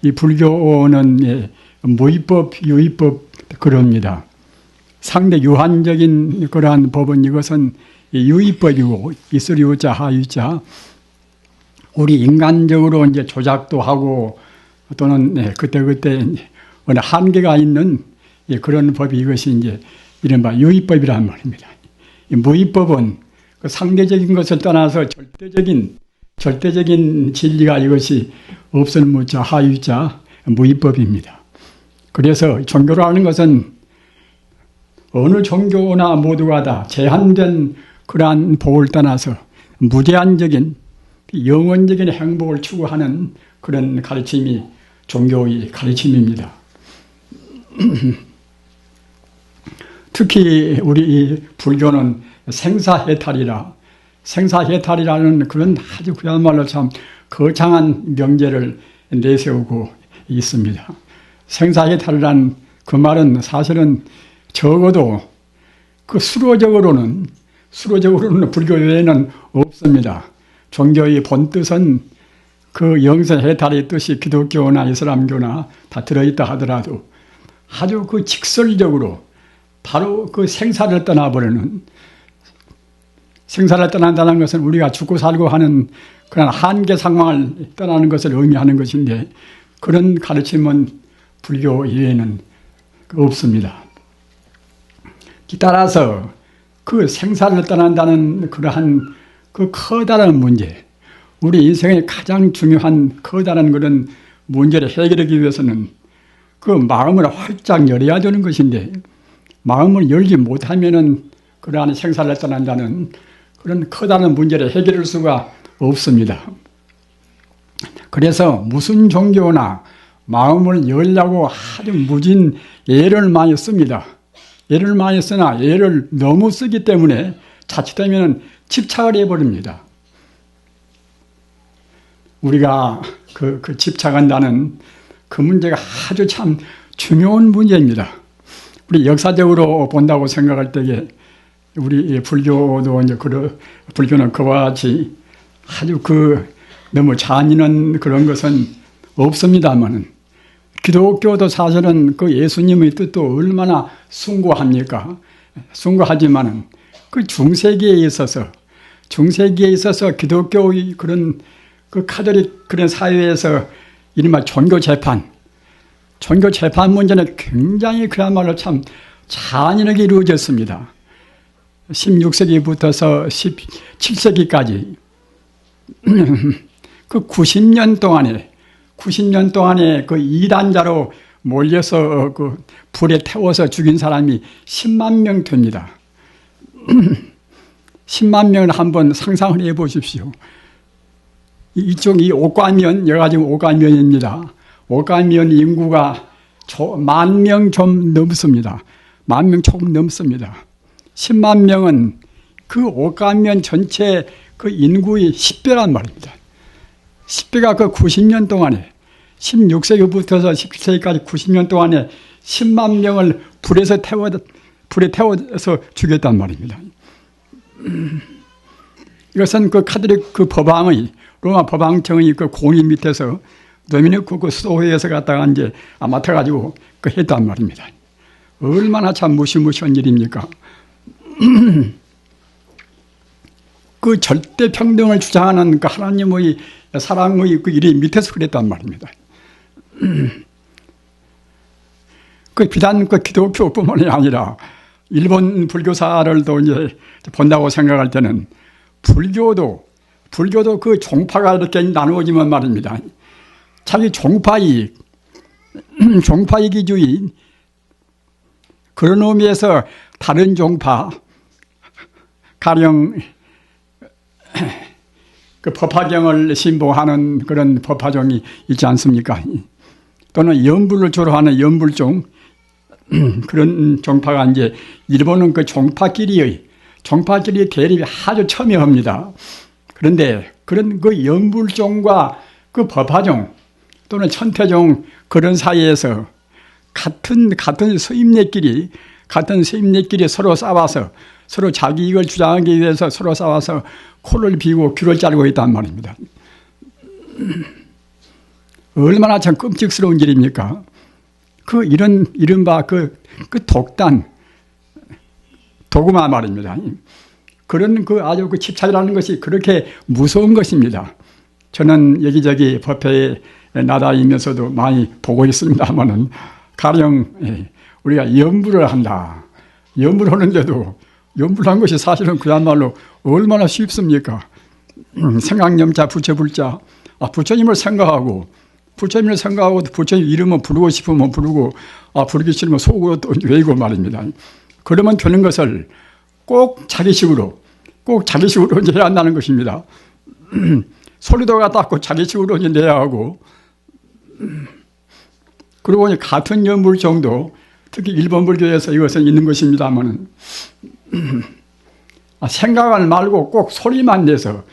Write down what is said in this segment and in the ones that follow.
이 불교는 무위법, 유위법 그럽니다. 상대 유한적인 그러한 법은 이것은 유위법이고 있을 유자 하유자 우리 인간적으로 이제 조작도 하고 또는 그때그때 어느 한계가 있는 그런 법이 이것이 이제 이른바 유위법이란 말입니다. 무위법은 그 상대적인 것을 떠나서 절대적인 진리가 이것이 없을 무자 하유자 무위법입니다. 그래서 종교를 하는 것은 어느 종교나 모두가 다 제한된 그러한 복을 떠나서 무제한적인 영원적인 행복을 추구하는 그런 가르침이 종교의 가르침입니다. 특히 우리 불교는 생사해탈이라는 그런 아주 그야말로 참 거창한 명제를 내세우고 있습니다. 생사해탈이란 그 말은 사실은 적어도 그 수로적으로는 불교 외에는 없습니다. 종교의 본뜻은 그 영생해탈의 뜻이 기독교나 이슬람교나 다 들어있다 하더라도 아주 그 직설적으로 바로 그 생사를 떠나버리는, 생사를 떠난다는 것은 우리가 죽고 살고 하는 그런 한계 상황을 떠나는 것을 의미하는 것인데 그런 가르침은 불교 이외에는 없습니다. 따라서 그 생사를 떠난다는 그러한 그 커다란 문제, 우리 인생의 가장 중요한 커다란 그런 문제를 해결하기 위해서는 그 마음을 활짝 열어야 되는 것인데 마음을 열지 못하면은 그러한 생사를 떠난다는 그런 커다란 문제를 해결할 수가 없습니다. 그래서 무슨 종교나 마음을 열려고 아주 무진 애를 많이 씁니다. 애를 많이 쓰나 애를 너무 쓰기 때문에 자칫하면 집착을 해버립니다. 우리가 그 집착한다는 그 문제가 아주 참 중요한 문제입니다. 우리 역사적으로 본다고 생각할 때에 우리 불교도 이제 불교는 그와 같이 아주 너무 잔인한 그런 것은 없습니다만은 기독교도 사실은 그 예수님의 뜻도 얼마나 숭고합니까? 숭고하지만은 그 중세기에 있어서 기독교의 그런 그 카톨릭 그런 사회에서 이른바 종교 재판 문제는 굉장히 그야말로 참 잔인하게 이루어졌습니다. 16세기부터서 17세기까지 그 90년 동안에 그 이단자로 몰려서 그 불에 태워서 죽인 사람이 10만 명 됩니다. 10만 명을 한번 상상을 해 보십시오. 이 옥가면, 여기가 지금 옥가면입니다. 옥가면 인구가 10,000명 좀 넘습니다. 10,000명 조금 넘습니다. 10만 명은 그 옥가면 전체 그 인구의 10배란 말입니다. 10배가 그 90년 동안에 16세기부터서 17세기까지 90년 동안에 10만 명을 불에 태워서 죽였단 말입니다. 이것은 그 카톨릭 그 법왕의 로마 법왕청의 그 공의 밑에서 도미니크 그 수도회에서 갖다가 이제 맡아가지고 했단 말입니다. 얼마나 참 무시무시한 일입니까? 그 절대 평등을 주장하는 그 하나님의 사랑의 그 일이 밑에서 그랬단 말입니다. 그 비단 그 기독교뿐만이 아니라 일본 불교사를 또 이제 본다고 생각할 때는 불교도 그 종파가 이렇게 나누어지면 말입니다. 자기 종파이기주의 그런 의미에서 다른 종파 가령 그 법화경을 신봉하는 그런 법화종이 있지 않습니까? 또는 연불을 주로 하는 연불종 그런 종파가 이제 일본은 그 종파끼리의 대립이 아주 첨예합니다. 그런데 그런 그 연불종과 그 법화종 또는 천태종 그런 사이에서 같은 스님네끼리 서로 싸워서 서로 자기 이익을 주장하기 위해서 서로 싸워서 코를 비고 귀를 자르고 있단 말입니다. 얼마나 참 끔찍스러운 일입니까? 그 이른바 그 독단, 도구마 말입니다. 그런 아주 집착이라는 것이 그렇게 무서운 것입니다. 저는 여기저기 법회에 나다니면서도 많이 보고 있습니다만은 가령 우리가 연불을 한다. 연불을 하는데도 연불한 것이 사실은 그야말로 얼마나 쉽습니까? 생각념자 부처불자, 부처님을 생각하고 부처님 이름은 부르고 싶으면 부르고 부르기 싫으면 속으로 또 외우고 말입니다. 그러면 되는 것을 꼭 자기식으로 이제 해야 한다는 것입니다. 소리도 갖다 꼭 자기식으로 이제 내야 하고, 그리고 이제 같은 연불 정도, 특히 일본 불교에서 이것은 있는 것입니다만은 생각을 말고 꼭 소리만 내서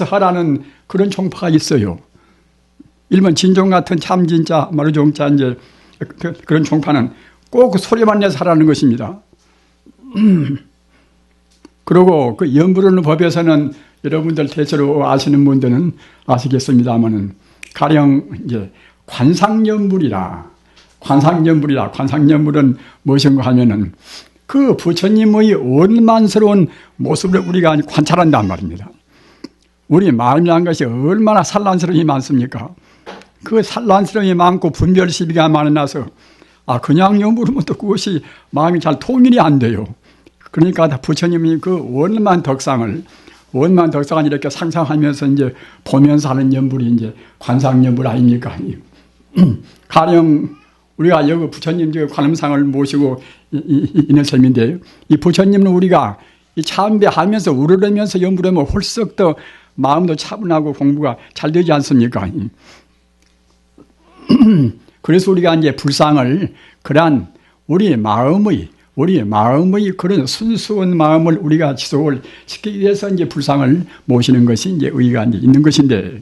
하라는 그런 종파가 있어요. 일본 진종 같은 참진자, 마루종자 이제 그런 종파는 꼭 소리만 내서 하라는 것입니다. 그리고 그 연불하는 법에서는 여러분들 대체로 아시는 분들은 아시겠습니다만은 가령 이제 관상연불은 무엇인가 하면은 그 부처님의 원만스러운 모습을 우리가 관찰한단 말입니다. 우리 마음이라는 것이 얼마나 산란스러움이 많습니까? 그 산란스러움이 많고 분별 시비가 많아서 그냥 연불하면 또 그것이 마음이 잘 통일이 안 돼요. 그러니까 부처님이 그 원만 덕상을 이렇게 상상하면서 이제 보면서 하는 연불이 이제 관상연불 아닙니까? 가령 우리가 여기 부처님 관음상을 모시고 있는 셈인데요. 이 부처님은 우리가 이 참배하면서 우러러면서 연불하면 홀썩 더 마음도 차분하고 공부가 잘 되지 않습니까? 그래서 우리가 이제 불상을 그러한 우리 마음의 그런 순수한 마음을 우리가 지속을 시키기 위해서 이제 불상을 모시는 것이 이제 의의가 이제 있는 것인데,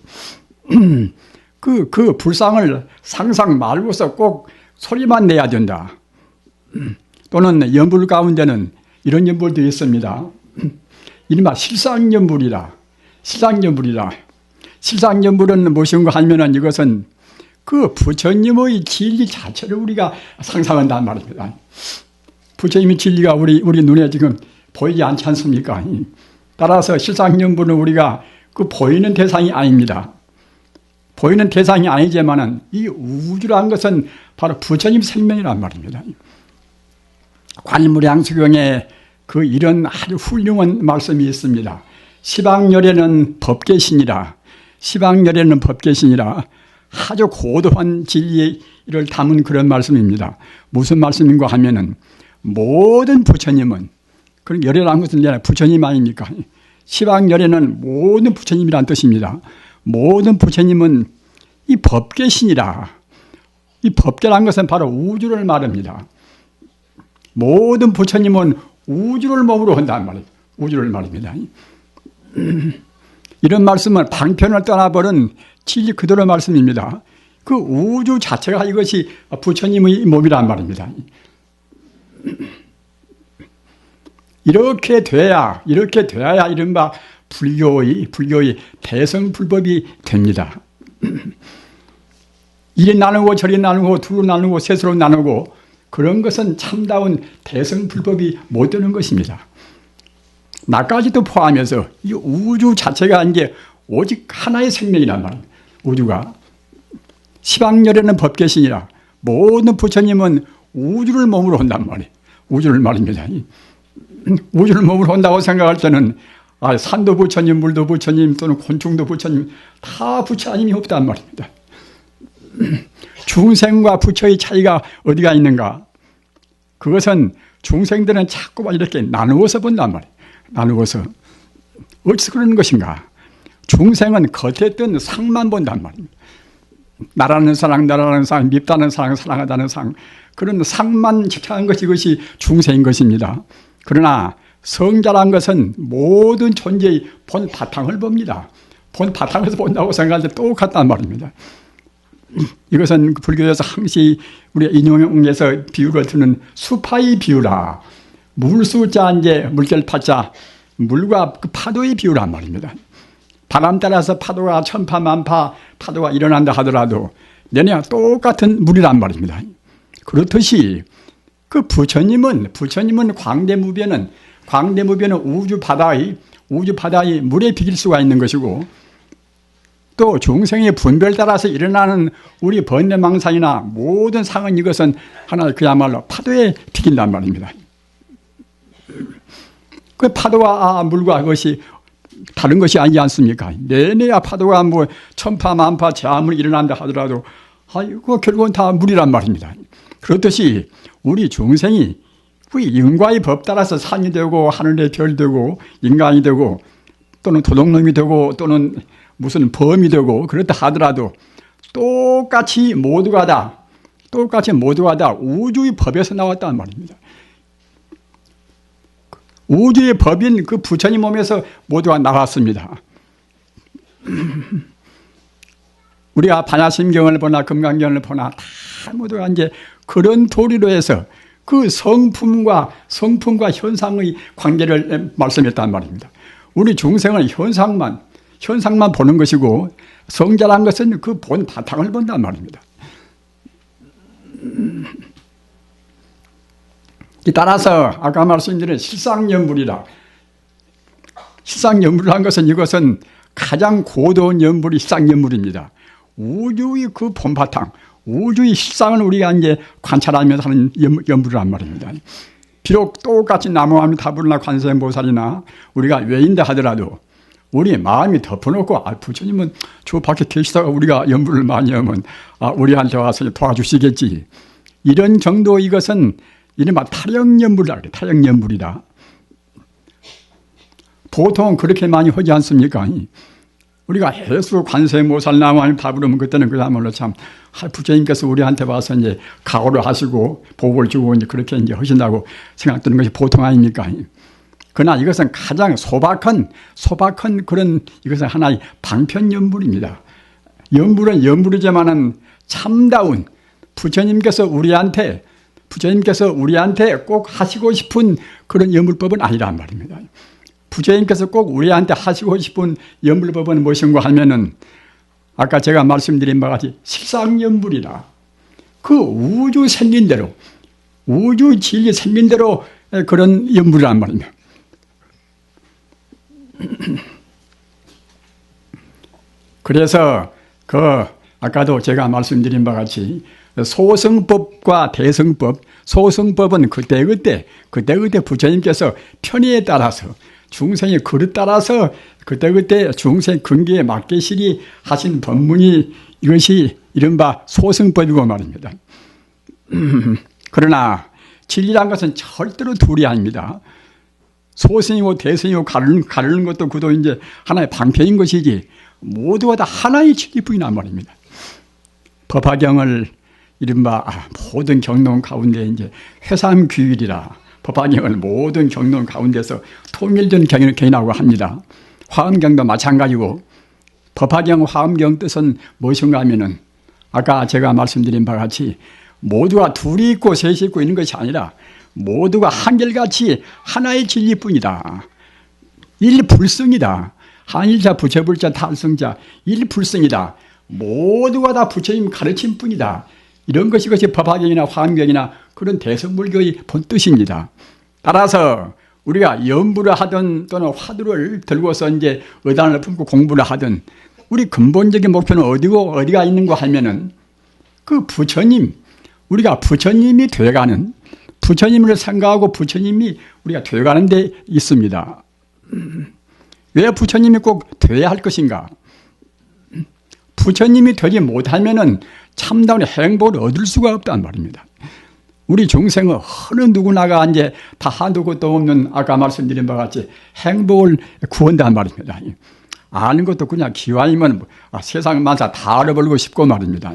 그 불상을 상상 말고서 꼭 소리만 내야 된다. 또는 연불 가운데는 이런 연불도 있습니다. 이른바 실상연불이라. 실상연불은 무엇인가 하면은 이것은 그 부처님의 진리 자체를 우리가 상상한단 말입니다. 부처님의 진리가 우리 눈에 지금 보이지 않지 않습니까? 따라서 실상연불은 우리가 그 보이는 대상이 아닙니다. 보이는 대상이 아니지만은 이 우주라는 것은 바로 부처님 생명이란 말입니다. 관무량수경에 그 이런 아주 훌륭한 말씀이 있습니다. 시방열에는 법계신이라 아주 고도한 진리를 담은 그런 말씀입니다. 무슨 말씀인가 하면은 모든 부처님은, 그런 열애라는 것은 이제 부처님 아닙니까? 시방열에는 모든 부처님이란 뜻입니다. 모든 부처님은 이 법계신이라. 이 법계라는 것은 바로 우주를 말합니다. 모든 부처님은 우주를 몸으로 한다는 말이에요. 우주를 말입니다. 이런 말씀은 방편을 떠나버린 진리 그대로 말씀입니다. 그 우주 자체가 이것이 부처님의 몸이란 말입니다. 이렇게 돼야 이른바 불교의 대성불법이 됩니다. 이리 나누고 저리 나누고 둘로 나누고 셋으로 나누고 그런 것은 참다운 대성불법이 못 되는 것입니다. 나까지도 포함해서 이 우주 자체가 이제 오직 하나의 생명이란 말입니다. 우주가 시방열에는 법계신이라 모든 부처님은 우주를 몸으로 한단 말이에요. 우주를 말입니다. 우주를 몸으로 한다고 생각할 때는 산도 부처님, 물도 부처님, 또는 곤충도 부처님, 다 부처 아님이 없단 말입니다. 중생과 부처의 차이가 어디가 있는가? 그것은 중생들은 자꾸만 이렇게 나누어서 본단 말이에요. 나누어서. 어찌서 그러는 것인가? 중생은 겉에 뜬 상만 본단 말입니다. 나라는 사랑, 밉다는 사랑, 사랑하다는 사랑, 그런 상만 집착한 것이 이것이 중생인 것입니다. 그러나 성자란 것은 모든 존재의 본 바탕을 봅니다. 본 바탕에서 본다고 생각할 때 똑같단 말입니다. 이것은 불교에서 항시 우리가 인용해서 비유를 드는 수파의 비유라. 물수자 이제 물결 파자, 물과 그 파도의 비유란 말입니다. 바람 따라서 파도가 천파만파 파도가 일어난다 하더라도 내내와 똑같은 물이란 말입니다. 그렇듯이 그 부처님은 광대무변은 우주 바다의 물에 비길 수가 있는 것이고, 또 중생의 분별 따라서 일어나는 우리 번뇌망상이나 모든 상은 이것은 하나의 그야말로 파도에 비긴단 말입니다. 그 파도와 물과 그것이 다른 것이 아니지 않습니까? 내내야 파도가 뭐 천파만파 재화물이 일어난다 하더라도 이거 결국은 다 물이란 말입니다. 그렇듯이 우리 중생이 그 인과의 법 따라서 산이 되고 하늘의 별 되고 인간이 되고 또는 도둑놈이 되고 또는 무슨 범이 되고 그렇다 하더라도 똑같이 모두가 다 우주의 법에서 나왔단 말입니다. 우주의 법인 그 부처님 몸에서 모두가 나왔습니다. 우리가 반야심경을 보나 금강경을 보나 다 모두가 이제 그런 도리로 해서 그 성품과 현상의 관계를 말씀했단 말입니다. 우리 중생은 현상만 보는 것이고 성자란 것은 그 본 바탕을 본단 말입니다. 따라서 아까 말씀드린 실상연불이라, 실상연불이라는 것은 이것은 가장 고도한 연불이 실상연불입니다. 우주의 그 본바탕, 우주의 실상을 우리가 이제 관찰하면서 하는 연불이란 말입니다. 비록 똑같이 나무아미타불이나 관세음보살이나 우리가 외인다 하더라도 우리 마음이 덮어놓고 부처님은 저 밖에 계시다가 우리가 연불을 많이 하면 우리한테 와서 도와주시겠지, 이런 정도 이것은 이른바 타령연불이라 그래요. 타령연불이다. 보통 그렇게 많이 하지 않습니까? 우리가 해수 관세모살 나무아미 밥으로면 그때는 그야말로 참 부처님께서 우리한테 와서 이제 각오를 하시고 복을 주고 이제 그렇게 이제 하신다고 생각되는 것이 보통 아닙니까? 그러나 이것은 가장 소박한 그런 이것은 하나의 방편연불입니다. 연불은 연불이지만은 참다운 부처님께서 우리한테 꼭 하시고 싶은 그런 연불법은 아니란 말입니다. 부처님께서 꼭 우리한테 하시고 싶은 연불법은 무엇인가 하면은 아까 제가 말씀드린 바와 같이 실상연불이라, 그 우주 생긴 대로, 우주 진리 생긴 대로 그런 연불이란 말입니다. 그래서 아까도 제가 말씀드린 바와 같이 소승법과 대승법, 소승법은 그때그때 부처님께서 편의에 따라서 중생의 그릇 따라서 그때그때 중생 근기에 맞게 시리 하신 법문이 이것이 이른바 소승법이고 말입니다. 그러나 진리란 것은 절대로 둘이 아닙니다. 소승이고 대승이고 가르는 것도 그도 이제 하나의 방편인 것이지 모두가 다 하나의 진리뿐이란 말입니다. 법화경을 이른바 모든 경론 가운데 이제 회삼규율이라 법화경을 모든 경론 가운데서 통일된 경이라고 합니다. 화엄경도 마찬가지고, 법화경 화엄경 뜻은 무엇인가 하면은 아까 제가 말씀드린 바와 같이 모두가 둘이 있고 셋이 있고 있는 것이 아니라 모두가 한결같이 하나의 진리뿐이다. 일불성이다. 한일자 부처불자 탈성자 일불성이다. 모두가 다 부처님 가르침뿐이다. 이런 것이 법화경이나 화엄경이나 그런 대성불교의 본뜻입니다. 따라서 우리가 연불을 하든 또는 화두를 들고서 이제 의단을 품고 공부를 하든 우리 근본적인 목표는 어디고 어디가 있는가 하면은 그 부처님, 우리가 부처님이 되어가는, 부처님을 생각하고 부처님이 우리가 되어가는 데 있습니다. 왜 부처님이 꼭 되어야 할 것인가? 부처님이 되지 못하면은 참다운 행복을 얻을 수가 없단 말입니다. 우리 중생은 어느 누구나가 이제 다 한도 끝도 없는 아까 말씀드린 바와 같이 행복을 구한단 말입니다. 아는 것도 그냥 기왕이면 세상 만사 다 알아버리고 싶고 말입니다.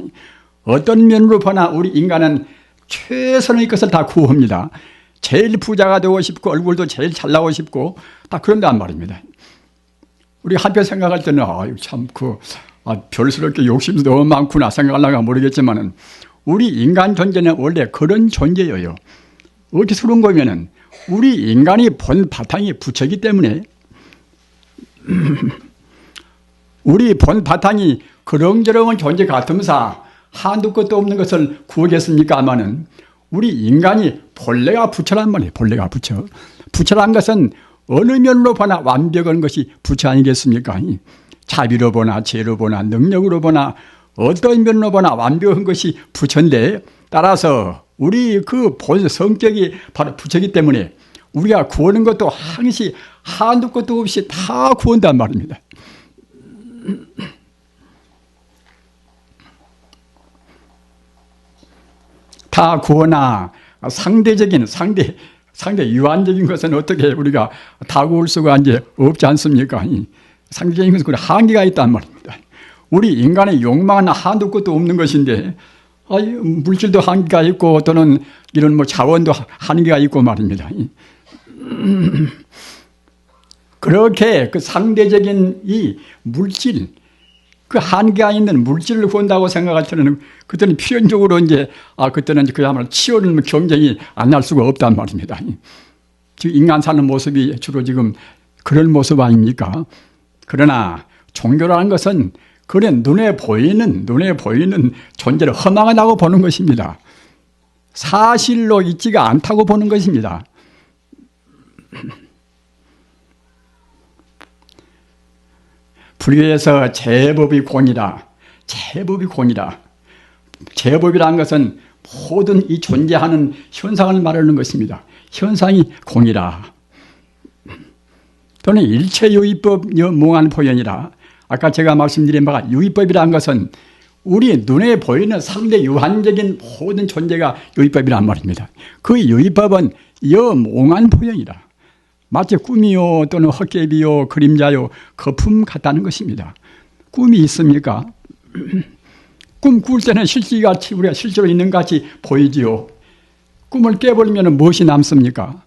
어떤 면으로 보나 우리 인간은 최선의 것을 다 구합니다. 제일 부자가 되고 싶고 얼굴도 제일 잘 나오고 싶고 다 그런단 말입니다. 우리 한편 생각할 때는 별스럽게 욕심도 너무 많구나 생각하려가 모르겠지만은 우리 인간 존재는 원래 그런 존재예요. 어디서 그런 거면은 우리 인간이 본 바탕이 부처이기 때문에 우리 본 바탕이 그렁저렁한 존재 같으면서 한두 끝도 없는 것을 구하겠습니까마는 우리 인간이 본래가 부처란 말이에요. 본래가 부처. 부처란 것은 어느 면으로 보나 완벽한 것이 부처 아니겠습니까? 자비로 보나 죄로 보나 능력으로 보나 어떤 면으로 보나 완벽한 것이 부처인데, 따라서 우리 그 본 성격이 바로 부처이기 때문에 우리가 구하는 것도 항시 한두 것도 없이 다 구한단 말입니다. 다 구하나 상대적인 상대 유한적인 것은 어떻게 우리가 다 구할 수가 이제 없지 않습니까? 상대적인 것은 한계가 있단 말입니다. 우리 인간의 욕망은 한두 끝도 없는 것인데, 물질도 한계가 있고 또는 이런 뭐 자원도 한계가 있고 말입니다. 그렇게 그 상대적인 이 물질, 그 한계가 있는 물질을 구한다고 생각할 때는 그때는 필연적으로 이제 그때는 그야말로 치열한 경쟁이 안 날 수가 없단 말입니다. 지금 인간 사는 모습이 주로 지금 그런 모습 아닙니까? 그러나 종교라는 것은 그런 눈에 보이는 존재를 허망하다고 보는 것입니다. 사실로 있지가 않다고 보는 것입니다. 불교에서 제법이 공이라. 제법이라는 것은 모든 이 존재하는 현상을 말하는 것입니다. 현상이 공이라. 또는 일체유의법 몽환포현이라. 아까 제가 말씀드린 바가 유의법이라는 것은 우리 눈에 보이는 상대 유한적인 모든 존재가 유의법이란 말입니다. 그 유의법은 몽환포현이라. 마치 꿈이요 또는 헛개비요 그림자요 거품 같다는 것입니다. 꿈이 있습니까? 꿈 꿀 때는 실질같이 우리가 실제로 있는 것 같이 보이지요. 꿈을 깨버리면 무엇이 남습니까?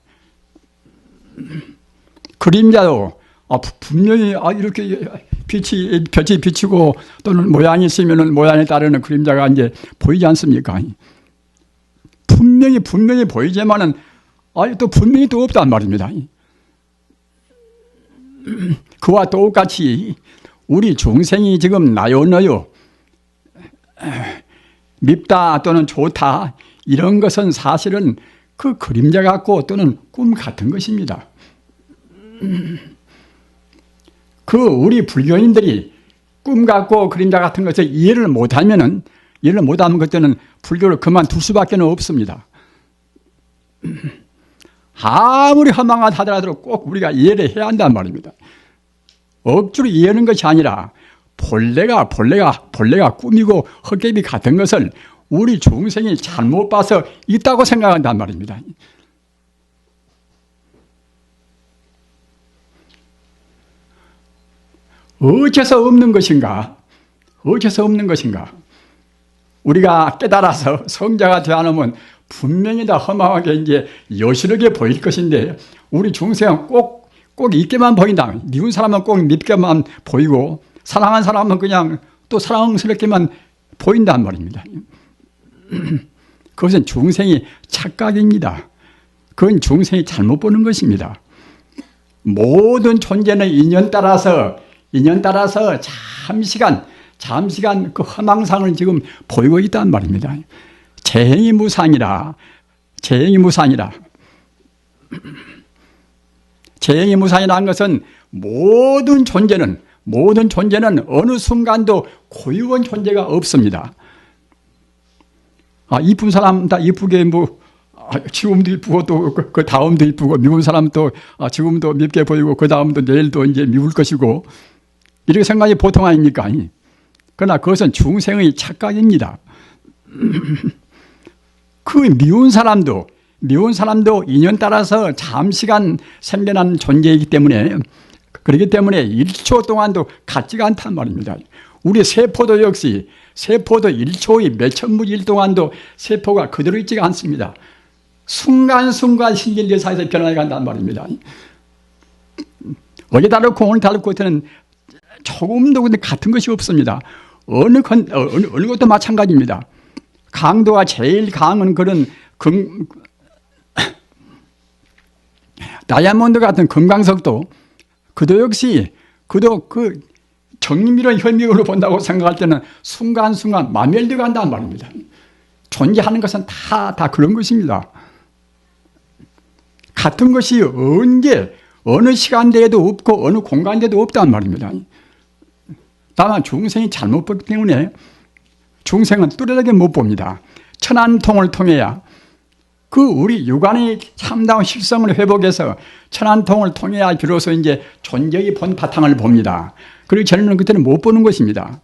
그림자도 분명히 이렇게 빛이 비치고 또는 모양이 있으면 모양에 따르는 그림자가 이제 보이지 않습니까? 분명히 보이지만은 또 분명히 또 없단 말입니다. 그와 똑같이 우리 중생이 지금 나요 너요 밉다 또는 좋다 이런 것은 사실은 그 그림자 같고 또는 꿈 같은 것입니다. 그 우리 불교인들이 꿈 같고 그림자 같은 것을 이해를 못하면 그때는 불교를 그만둘 수밖에 없습니다. 아무리 허망하다 하더라도 꼭 우리가 이해를 해야 한단 말입니다. 억지로 이해하는 것이 아니라 본래가 꿈이고 헛개비 같은 것을 우리 중생이 잘못 봐서 있다고 생각한단 말입니다. 어째서 없는 것인가? 우리가 깨달아서 성자가 되어놓으면 분명히 다 허망하게 이제 여실하게 보일 것인데, 우리 중생은 꼭 있게만 보인다. 미운 사람은 꼭 밉게만 보이고, 사랑한 사람은 그냥 또 사랑스럽게만 보인단 말입니다. 그것은 중생이 착각입니다. 그건 중생이 잘못 보는 것입니다. 모든 존재는 인연 따라서 잠시간 그 허망상을 지금 보이고 있단 말입니다. 재행이 무상이라. 재행이 무상이라는 것은 모든 존재는 어느 순간도 고유한 존재가 없습니다. 이쁜 사람 다 이쁘게 지금도 이쁘고 또 그 다음도 이쁘고, 미운 사람도 지금도 밉게 보이고 그 다음도 내일도 이제 미울 것이고, 이렇게 생각이 보통 아닙니까? 그러나 그것은 중생의 착각입니다. 그 미운 사람도 인연 따라서 잠시간 생겨난 존재이기 때문에, 그렇기 때문에 1초 동안도 같지가 않단 말입니다. 우리 세포도 역시 1초의 몇천무일 동안도 세포가 그대로 있지가 않습니다. 순간순간 신경계 사이에서 변화해 간단 말입니다. 어제 다르고 오늘 다르고 그때는 조금도 근데 같은 것이 없습니다. 어느 것도 마찬가지입니다. 강도가 제일 강한 그런 다이아몬드 같은 금강석도 그도 역시 그 정밀한 현미경으로 본다고 생각할 때는 순간순간 마멸되어 간다는 말입니다. 존재하는 것은 다 그런 것입니다. 같은 것이 언제 어느 시간대에도 없고 어느 공간대에도 없다는 말입니다. 다만 중생이 잘못 보기 때문에 중생은 뚜렷하게 못 봅니다. 천안통을 통해야 그 우리 육안의 참다운 실성을 회복해서 천안통을 통해야 비로소 이제 존재의 본 바탕을 봅니다. 그리고 저는 그때는 못 보는 것입니다.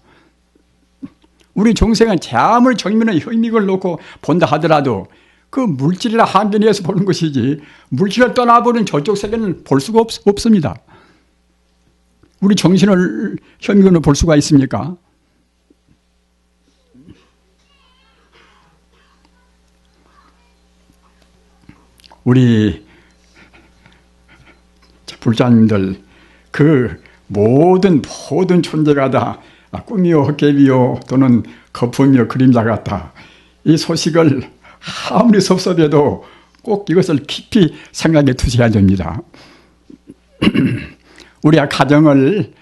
우리 중생은 아무리 정면에 현미경을 놓고 본다 하더라도 그 물질이나 한변에서 보는 것이지 물질을 떠나버린 저쪽 세계는 볼 수가 없습니다. 우리 정신을 현미경으로 볼 수가 있습니까? 우리 불자님들 그 모든 존재가 다 꿈이요 헛개비요 또는 거품이요 그림자 같다. 이 소식을 아무리 섭섭해도 꼭 이것을 깊이 생각해 두셔야 됩니다. 우리가 가정을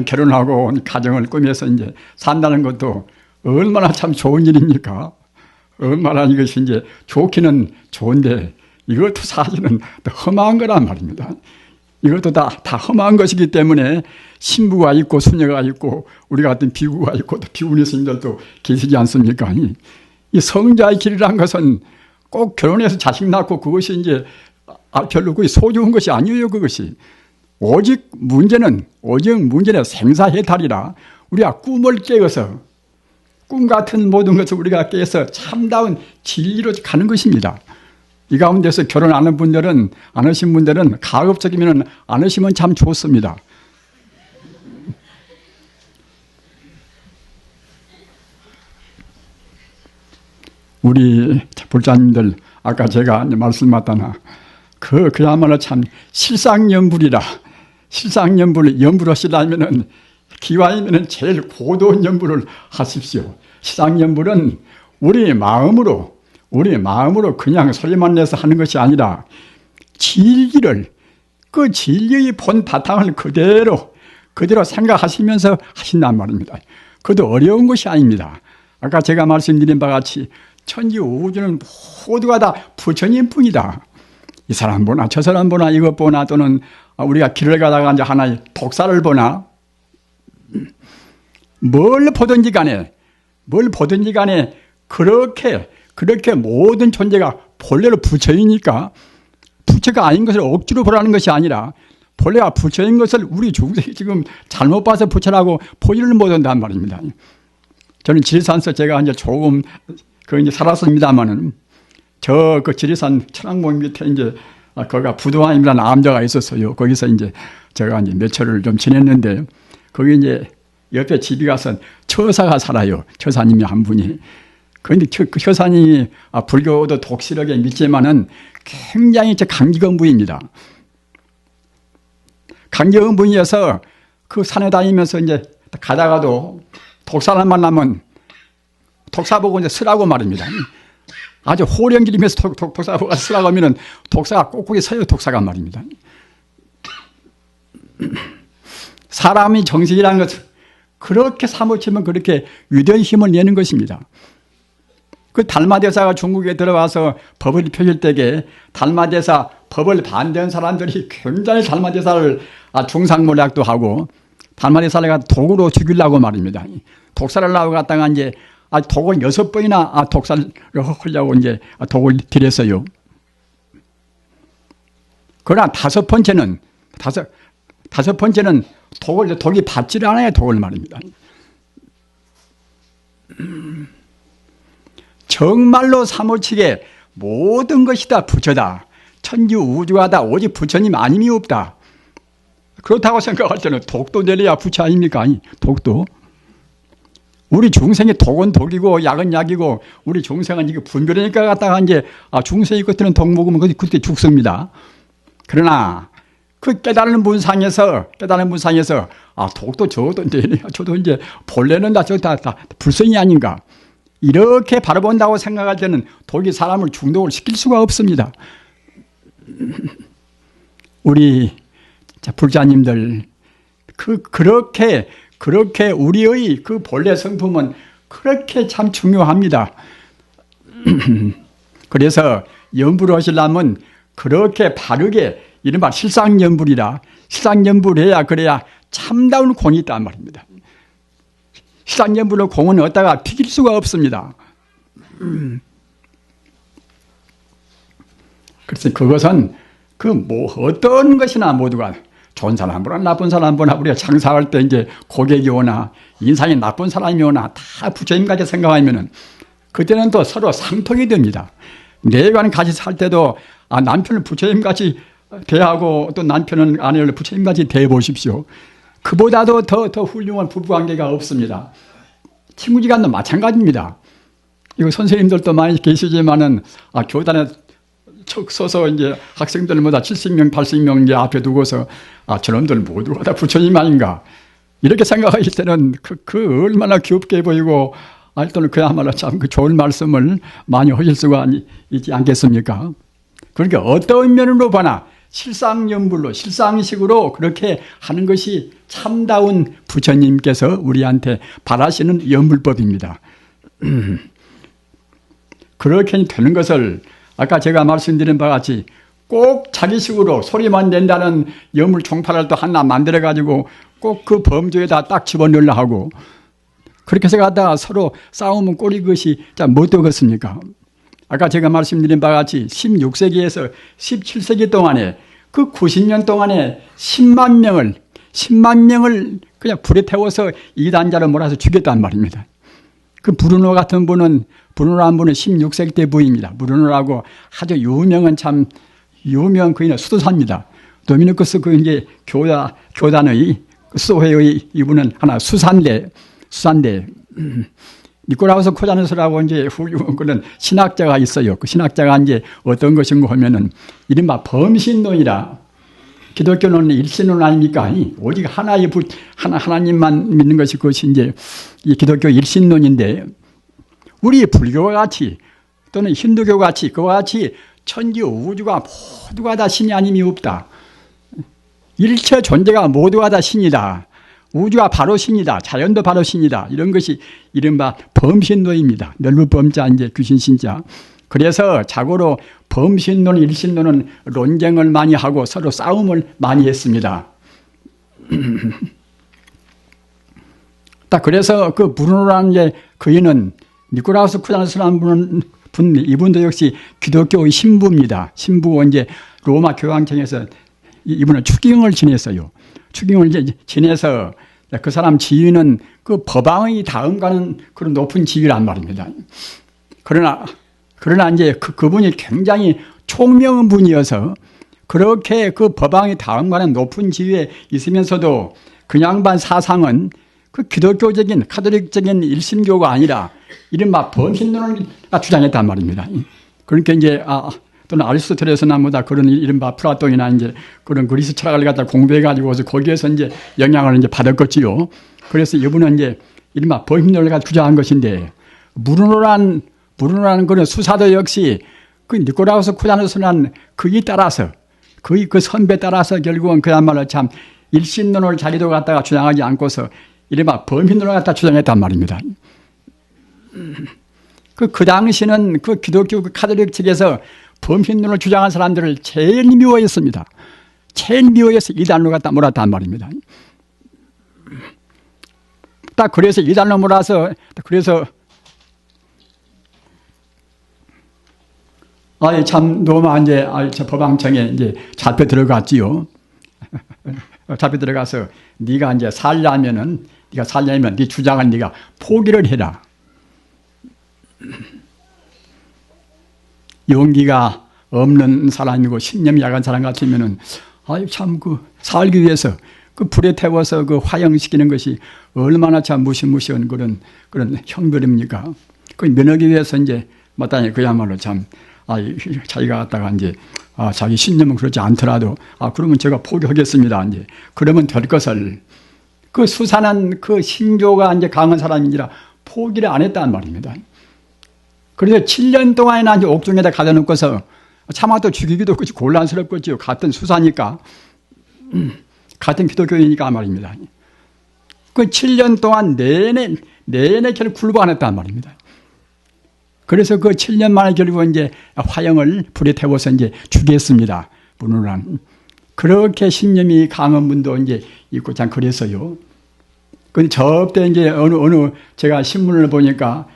결혼하고 가정을 꾸며서 이제 산다는 것도 얼마나 참 좋은 일입니까? 얼마나 이것이 이제 좋기는 좋은데 이것도 사실은 험한 거란 말입니다. 이것도 다 험한 것이기 때문에 신부가 있고 수녀가 있고 우리 같은 비구가 있고 또 비구니 스님들도 계시지 않습니까? 이 성자의 길이란 것은 꼭 결혼해서 자식 낳고 그것이 이제 별로 그게 소중한 것이 아니에요. 그것이 오직 문제는 생사해탈이라 우리가 꿈을 깨어서 꿈 같은 모든 것을 우리가 깨서 참다운 진리로 가는 것입니다. 이 가운데서 결혼 안 하신 분들은 가급적이면 안 하시면 참 좋습니다. 우리 불자님들 아까 제가 말씀하다나 그야말로 참 실상연불이라 연불을 하시려면은 기왕이면은 제일 고도한 연불을 하십시오. 실상연불은 우리 마음으로 그냥 소리만 내서 하는 것이 아니라 그 진리의 본 바탕을 그대로 생각하시면서 하신단 말입니다. 그것도 어려운 것이 아닙니다. 아까 제가 말씀드린 바와 같이 천지 우주는 모두가 다 부처님 뿐이다. 이 사람 보나 저 사람 보나 이것 보나 또는 우리가 길을 가다가 이제 하나의 독사를 보나 뭘 보든지 간에 그렇게 모든 존재가 본래로 부처이니까 부처가 아닌 것을 억지로 보라는 것이 아니라 본래가 부처인 것을 우리 중생이 지금 잘못 봐서 부처라고 포기를 못한단 말입니다. 저는 지리산에서 제가 이제 조금 이제 살았습니다만은 그 지리산 천왕봉 밑에 이제 거기가 부두환이라는 암자가 있었어요. 거기서 이제 제가 이제 며칠을 좀 지냈는데 거기 이제 옆에 집이 가서 처사가 살아요. 처사님이 한 분이. 그런데 그 처사님이 불교도 독실하게 믿지만은 굉장히 강기건부입니다. 강기건부이어서 그 산에 다니면서 이제 가다가도 독사를 만나면 독사 보고 이제 쓰라고 말입니다. 아주 호령기리면서 독사 보고 쓰라고 하면은 독사가 꼿꼿이 서요. 독사가 말입니다. 사람이 정신이라는 것을 그렇게 사무치면 그렇게 위대한 힘을 내는 것입니다. 그 달마대사가 중국에 들어와서 법을 펴질 때에 달마대사 법을 반대한 사람들이 굉장히 달마대사를 중상모략도 하고 달마대사를 독으로 죽이려고 말입니다. 독사를 나고 갔다가 이제 독을 6번이나 독사를 하려고 이제 독을 들였어요. 그러나 다섯 번째는 독이 받지를 않아요. 독을 말입니다. 정말로 사무치게 모든 것이 다 부처다. 천지 우주가 다 오직 부처님 아님이 없다. 그렇다고 생각할 때는 독도 내려야 부처 아닙니까? 아니, 독도. 우리 중생의 독은 독이고 약은 약이고 우리 중생은 이게 분별하니까 갖다가 이제 중생이 그때는 독 먹으면 그때 죽습니다. 그러나 그 깨달은 분상에서 독도 저도 내려야 저도 이제 본래는 다 불성이 아닌가. 이렇게 바라본다고 생각할 때는 독이 사람을 중독을 시킬 수가 없습니다. 우리 불자님들 그렇게 그렇게 우리의 그 본래 성품은 그렇게 참 중요합니다. 그래서 연불을 하시려면 그렇게 바르게 이른바 실상연불이라 실상연불해야 그래야 참다운 공이 있단 말입니다. 실상연불로 공은 어디다가 튀길 수가 없습니다. 그래서 그것은 그 뭐 어떤 것이나 모두가 좋은 사람보나 나쁜 사람보나 우리가 장사할 때 이제 고객이 오나 인상이 나쁜 사람이 오나 다 부처님같이 생각하면은 그때는 또 서로 상통이 됩니다. 내관 같이 살 때도 남편을 부처님같이 대하고 또 남편은 아내를 부처님같이 대해보십시오. 그보다도 더 훌륭한 부부관계가 없습니다. 친구지간도 마찬가지입니다. 이거 선생님들도 많이 계시지만은 교단에 척 서서 이제 학생들마다 70명, 80명 이제 앞에 두고서 저놈들 모두가 다 부처님 아닌가 이렇게 생각하실 때는 그 얼마나 귀엽게 보이고 또는 그야말로 참 그 좋은 말씀을 많이 하실 수가 있지 않겠습니까? 그러니까 어떤 면으로 보나 실상연불로 실상식으로 그렇게 하는 것이 참다운 부처님께서 우리한테 바라시는 연불법입니다. 그렇게 되는 것을 아까 제가 말씀드린 바와 같이 꼭 자기식으로 소리만 낸다는 염을 총파를 또 하나 만들어가지고 꼭 그 범주에다 딱 집어넣으려 하고 그렇게 해서 갖다가 서로 싸우면 꼴이 것이 못 되겠습니까? 아까 제가 말씀드린 바와 같이 16세기에서 17세기 동안에 그 90년 동안에 10만 명을 그냥 불에 태워서 이단자로 몰아서 죽였단 말입니다. 그 브루노 같은 분은 브루노라는 분은 16세기 때 부인입니다. 브루노라고 아주 유명 그이는 수도사입니다. 도미니쿠스 그 이제 교단의 수도회의 이분은 하나 수산대 니코라우스 코자누스라고 이제 훌륭한 그런 신학자가 있어요. 그 신학자가 이제 어떤 것인가 하면은 이른바 범신론이라 기독교는 일신론 아닙니까? 오직 하나님만 믿는 것이 그것이 이제 이 기독교 일신론인데 우리 불교와 같이 또는 힌두교 같이 그와 같이 천지 우주가 모두가 다 신이 아님이 없다. 일체 존재가 모두가 다 신이다. 우주가 바로 신이다. 자연도 바로 신이다. 이런 것이 이른바 범신론입니다. 넓은 범자 이제 귀신 신자. 그래서 자고로 범신론, 일신론은 논쟁을 많이 하고 서로 싸움을 많이 했습니다. 딱 그래서 그 브루노라는 게 그이는 니코라우스 쿠자누스라는 이분도 역시 기독교의 신부입니다. 신부고 이제 로마 교황청에서 이분은 추기경을 지냈어요. 추기경을 지내서 그 사람 지위는 그 법왕의 다음 가는 그런 높은 지위란 말입니다. 그러나 이제 그분이 굉장히 총명한 분이어서 그렇게 그 법왕의 다음 가는 높은 지위에 있으면서도 그 양반 사상은 그 기독교적인 카톨릭적인 일신교가 아니라 이른바 범신론을 주장했단 말입니다. 그러니까 이제 또는 아리스토텔레스나 뭐다 그런 이른바 플라톤이나 이제 그런 그리스 철학을 갖다 공부해가지고 거기에서 이제 영향을 이제 받았겠지요. 그래서 이분은 이제 이른바 범신론을 갖다 주장한 것인데 브루노라는 그런 수사도 역시 그 니코라우스 쿠자누스는 그에 따라서 그 선배 따라서 결국은 그야말로 참 일신론을 자기도 갖다가 주장하지 않고서 이른바 범신론을 갖다 주장했단 말입니다. 그 당시는 그 기독교 그 카톨릭 측에서 범신론을 주장한 사람들을 제일 미워했습니다. 제일 미워해서 이단로 갖다 몰았단 말입니다. 딱 그래서 이단로 몰아서 그래서 참 너무 이제 저 법왕청에 이제 잡혀 들어갔지요. 잡혀 들어가서 네가 이제 살려면 네 주장을 네가 포기를 해라. 용기가 없는 사람이고 신념이 약한 사람 같으면은 참 살기 위해서 그 불에 태워서 그 화형시키는 것이 얼마나 참 무시무시한 그런 형벌입니까? 그 면하기 위해서 이제 마땅히 그야말로 참 자기가 갖다가 이제 자기 신념은 그렇지 않더라도 그러면 제가 포기하겠습니다. 이제 그러면 될 것을 그 수사는 그 신조가 이제 강한 사람인지라 포기를 안 했단 말입니다. 그래서 7년 동안이나 이제 옥중에다 가둬놓고서 차마 또 죽이기도 그렇지 곤란스럽겠지요. 같은 수사니까, 같은 기독교이니까 말입니다. 그 7년 동안 내내 결국 굴복 안 했단 말입니다. 그래서 그 7년 만에 결국 이제 화형을 불에 태워서 이제 죽였습니다. 문호란. 그렇게 신념이 강한 분도 이제 있고 참 그랬어요. 근데 저때 이제 어느 제가 신문을 보니까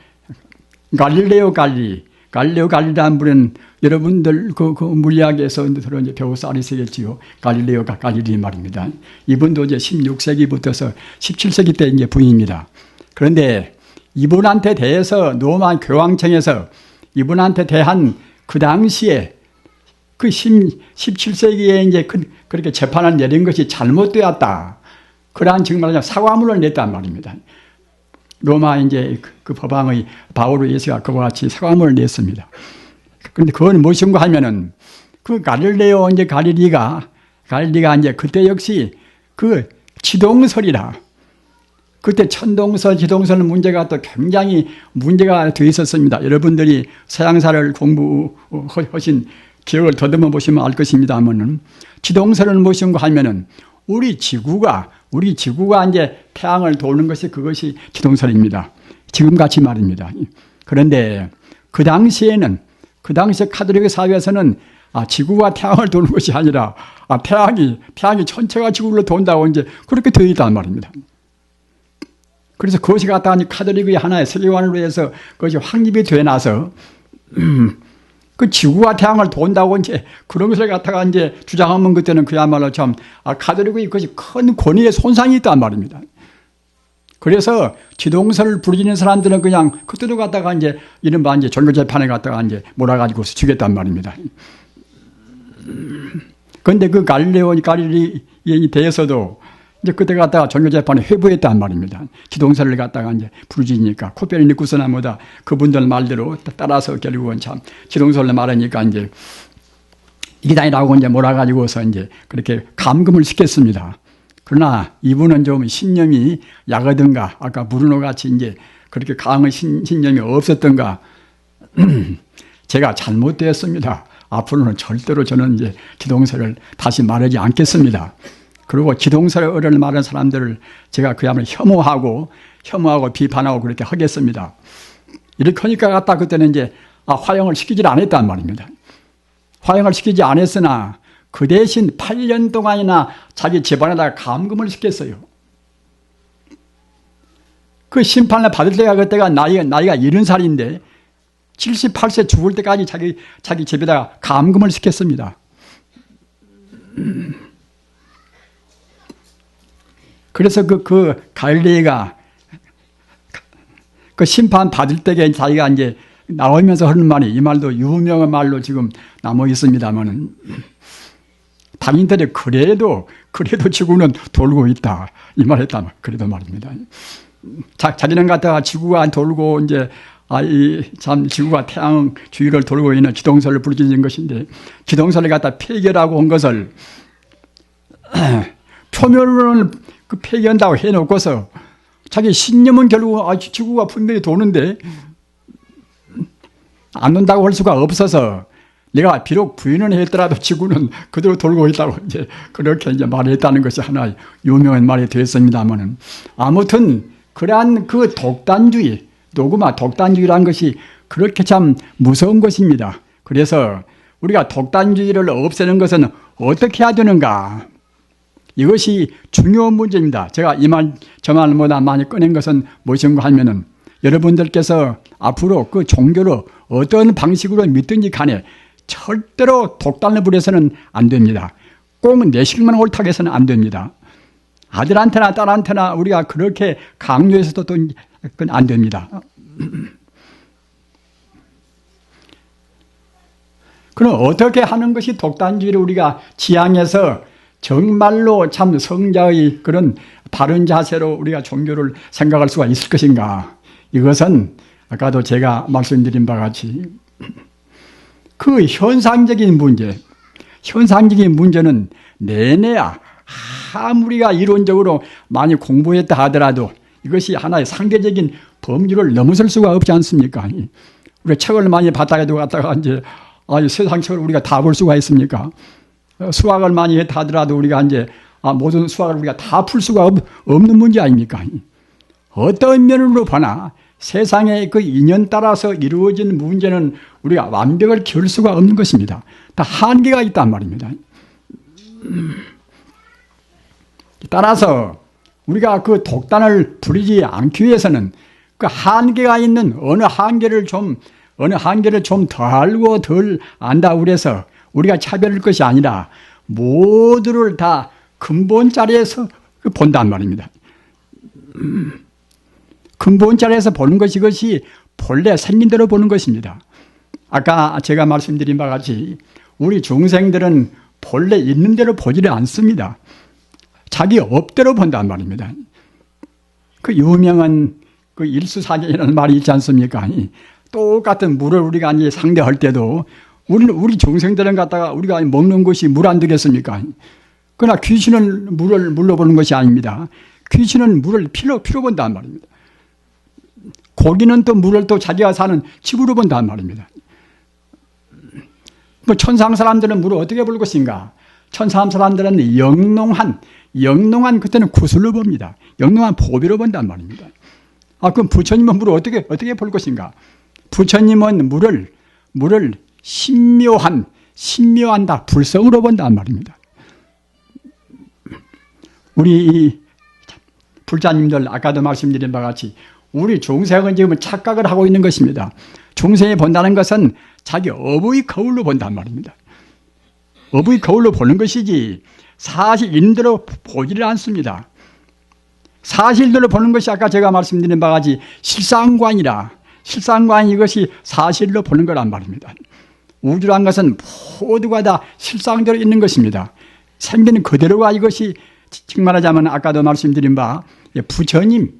갈릴레오 갈릴리라는 분은 여러분들 그 물리학에서 들어 이제 배워서 알으시겠지요. 갈릴레오가 갈릴리 말입니다. 이분도 이제 16세기부터서 17세기 때 이제 부인입니다. 그런데 이분한테 대해서 로마 교황청에서 이분한테 대한 그 당시에 그 17세기에 이제 그렇게 재판을 내린 것이 잘못되었다. 그러한 정말 사과문을 냈단 말입니다. 로마 이제 그 법왕의 바오로 예수가 그와 같이 사과문을 냈습니다. 그런데 그건 무엇인가 하면은 그 갈릴레오 이제 갈릴리가 이제 그때 역시 그 지동설이라 그때 천동설, 지동설 문제가 또 굉장히 문제가 되어 있었습니다. 여러분들이 서양사를 공부하신 기억을 더듬어 보시면 알 것입니다만은 지동설은 무엇인가 하면은 우리 지구가 이제 태양을 도는 것이 그것이 지동설입니다. 지금같이 말입니다. 그런데 그 당시에 카톨릭 사회에서는 지구가 태양을 도는 것이 아니라 태양이 전체가 지구를 돈다고 이제 그렇게 되어 있단 말입니다. 그래서 그것이 갖다가 카톨릭의 하나의 세계관으로 해서 그것이 확립이 돼 나서 그 지구가 태양을 돈다고 이제 그런 것을 갖다가 이제 주장하면 그때는 그야말로 참 카톨릭의 그것이 큰 권위의 손상이 있단 말입니다. 그래서 지동설을 부르짖는 사람들은 그냥 그때도 갖다가 이제 이른바 이제 종교재판에 갖다가 이제 몰아가지고 죽였단 말입니다. 그런데 그 갈릴리에 대해서도 이제 그때 갖다가 종교재판에 회부했단 말입니다. 지동설을 갖다가 이제 부르짖으니까 코페르니쿠스나 뭐다 그분들 말대로 따라서 결국은 참 지동설을 말하니까 이제 이기다니라고 이제 몰아가지고서 이제 그렇게 감금을 시켰습니다. 그러나 이분은 좀 신념이 약하던가 아까 브루노 같이 이제 그렇게 강한 신념이 없었던가 제가 잘못되었습니다. 앞으로는 절대로 저는 이제 지동설을 다시 말하지 않겠습니다. 그리고 지동설을 말하는 사람들을 제가 그야말로 혐오하고 비판하고 그렇게 하겠습니다. 이렇게 하니까 갖다 그때는 이제 화형을 시키지 않았단 말입니다. 화형을 시키지 않았으나 그 대신 8년 동안이나 자기 집안에다가 감금을 시켰어요. 그 심판을 받을 때가 그때가 나이가 70살인데 78세 죽을 때까지 자기 집에다가 감금을 시켰습니다. 그래서 그 갈릴리가 그 심판 받을 때에 자기가 이제 나오면서 하는 말이 이 말도 유명한 말로 지금 남아 있습니다만은 당인들이 그래도 지구는 돌고 있다 이 말했다 그래도 말입니다. 자기는 갖다가 지구가 돌고 이제 참 지구가 태양 주위를 돌고 있는 지동설을 부르짖는 것인데 지동설을 갖다 폐결하고 한 것을 표면으로는 그 폐기한다고 해놓고서 자기 신념은 결국 지구가 분명히 도는데 안 돈다고 할 수가 없어서 내가 비록 부인을 했더라도 지구는 그대로 돌고 있다고 이제 그렇게 이제 말했다는 것이 하나 유명한 말이 되었습니다만은 아무튼 그러한 그 독단주의, 노그마 독단주의라는 것이 그렇게 참 무서운 것입니다. 그래서 우리가 독단주의를 없애는 것은 어떻게 해야 되는가? 이것이 중요한 문제입니다. 제가 저 말보다 많이 꺼낸 것은 무엇인가 하면은 여러분들께서 앞으로 그 종교로 어떤 방식으로 믿든지 간에 절대로 독단을 부려서는 안 됩니다. 꼭 내식만 옳다고 해서는 안 됩니다. 아들한테나 딸한테나 우리가 그렇게 강요해서도 또 그건 안 됩니다. 그럼 어떻게 하는 것이 독단주의를 우리가 지향해서 정말로 참 성자의 그런 바른 자세로 우리가 종교를 생각할 수가 있을 것인가? 이것은 아까도 제가 말씀드린 바와 같이 그 현상적인 문제는 내내야 아무리가 이론적으로 많이 공부했다 하더라도 이것이 하나의 상대적인 범주를 넘어설 수가 없지 않습니까? 우리가 책을 많이 봤다가도 갖다가 이제 세상 책을 우리가 다 볼 수가 있습니까? 수학을 많이 했다 하더라도 우리가 이제 모든 수학을 우리가 다 풀 수가 없는 문제 아닙니까? 어떤 면으로 보나 세상의 그 인연 따라서 이루어진 문제는 우리가 완벽을 기울 수가 없는 것입니다. 다 한계가 있단 말입니다. 따라서 우리가 그 독단을 부리지 않기 위해서는 그 한계가 있는 어느 한계를 좀 더 알고 덜 안다고 그래서 우리가 차별할 것이 아니라 모두를 다 근본 자리에서 본단 말입니다. 근본 자리에서 보는 것이 이것이 본래 생긴 대로 보는 것입니다. 아까 제가 말씀드린 바와 같이 우리 중생들은 본래 있는 대로 보지를 않습니다. 자기 업대로 본단 말입니다. 그 유명한 그 일수사견이라는 말이 있지 않습니까? 똑같은 물을 우리가 이제 상대할 때도 우리 중생들은 갖다가 우리가 먹는 것이 물 안 되겠습니까? 그러나 귀신은 물로 보는 것이 아닙니다. 귀신은 물을 피로 본단 말입니다. 고기는 또 물을 또 자기가 사는 집으로 본단 말입니다. 뭐 천상 사람들은 물을 어떻게 볼 것인가? 천상 사람들은 영롱한 그때는 구슬로 봅니다. 영롱한 보배로 본단 말입니다. 그럼 부처님은 물을 어떻게 볼 것인가? 부처님은 물을 신묘한 불성으로 본단 말입니다. 우리 불자님들 아까도 말씀드린 바와 같이 우리 중생은 지금 착각을 하고 있는 것입니다. 중생이 본다는 것은 자기 업의 거울로 본단 말입니다. 업의 거울로 보는 것이지 사실 인대로 보지를 않습니다. 사실대로 보는 것이 아까 제가 말씀드린 바와 같이 실상관 이것이 사실로 보는 거란 말입니다. 우주란 것은 모두가 다 실상대로 있는 것입니다. 생기는 그대로가 이것이 즉 말하자면 아까도 말씀드린 바 부처님의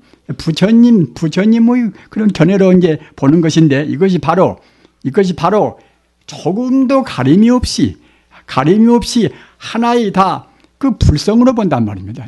그런 견해로 이제 보는 것인데 이것이 바로 조금도 가림이 없이 하나의 다 그 불성으로 본단 말입니다.